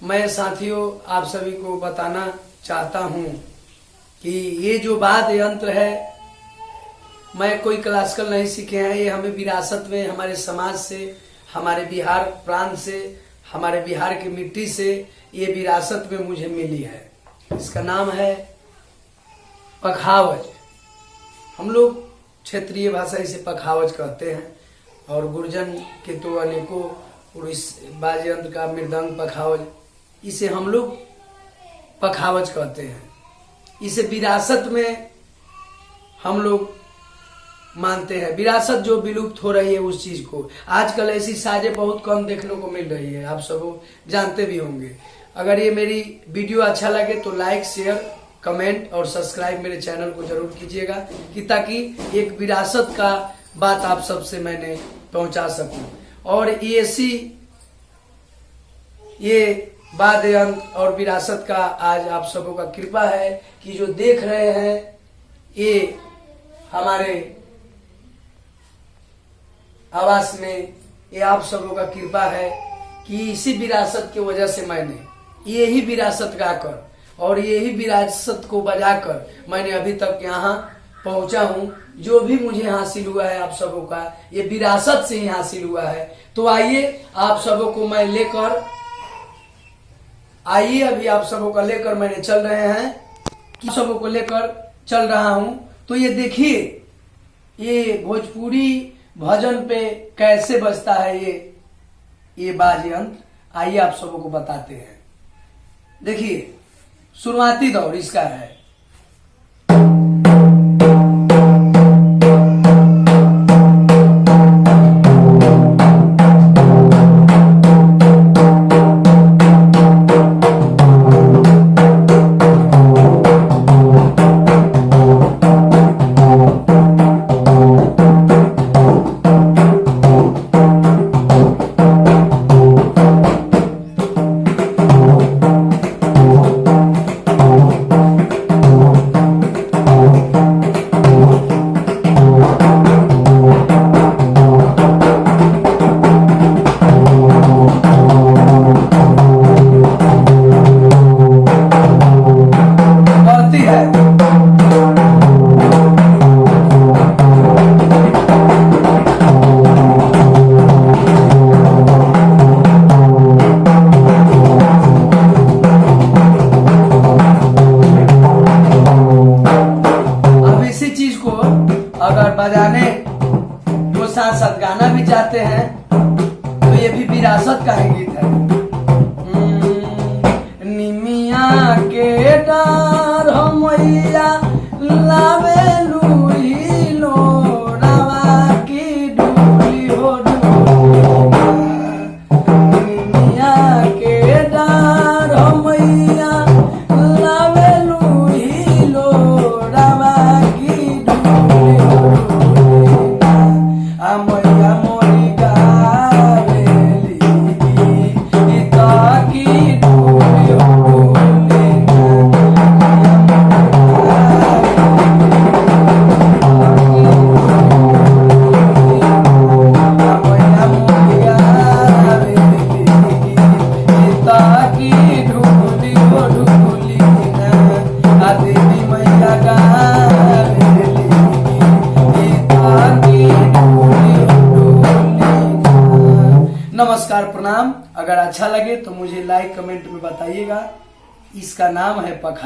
मैं साथियों आप सभी को बताना चाहता हूं कि ये जो वाद्य यंत्र है, मैं कोई क्लासिकल नहीं सीखे हैं। ये हमें विरासत में हमारे समाज से, हमारे बिहार प्रांत से, हमारे बिहार की मिट्टी से ये विरासत में मुझे मिली है। इसका नाम है पखावज। हम लोग क्षेत्रीय भाषा इसे पखावज कहते हैं और गुर्जन के तो अनेकों, और इस वाद्य यंत्र का मृदंग पखावज, इसे हम लोग पखावज कहते हैं। इसे विरासत में हम लोग मानते हैं। विरासत जो विलुप्त हो रही है उस चीज को, आजकल ऐसी साजें बहुत कम देखने को मिल रही है, आप सब जानते भी होंगे। अगर ये मेरी वीडियो अच्छा लगे तो लाइक, शेयर, कमेंट और सब्सक्राइब मेरे चैनल को जरूर कीजिएगा, कि ताकि एक विरासत का बात आप सबसे मैंने पहुंचा सकूं। और ये वाद्य यंत्र और विरासत का आज आप सबों का कृपा है कि जो देख रहे हैं, ये हमारे आवास में, ये आप सबों का कृपा है कि इसी विरासत की वजह से मैंने यही विरासत गाकर और यही विरासत को बजाकर मैंने अभी तक यहाँ पहुंचा हूँ। जो भी मुझे हासिल हुआ है आप सबों का, ये विरासत से ही हासिल हुआ है। तो आइए आप सबों को मैं लेकर, अभी आप सबों का लेकर मैंने चल रहे हैं, कि सबों को लेकर चल रहा हूं। तो ये देखिए, ये भोजपुरी भजन पे कैसे बजता है ये वाद्य यंत्र। आइए आप सबों को बताते हैं। देखिए, शुरुआती दौर इसका है। अगर बजाने जो साथ साथ गाना भी चाहते हैं तो ये भी विरासत का ही गीत है। निमिया के डार हो मैया लावे लूही लो रावा की डूली हो डूली। निमिया के डार हो मैया लावे लूही लो रावा की नमस्कार, प्रणाम। अगर अच्छा लगे तो मुझे लाइक कमेंट में बताइएगा। इसका नाम है पखावज।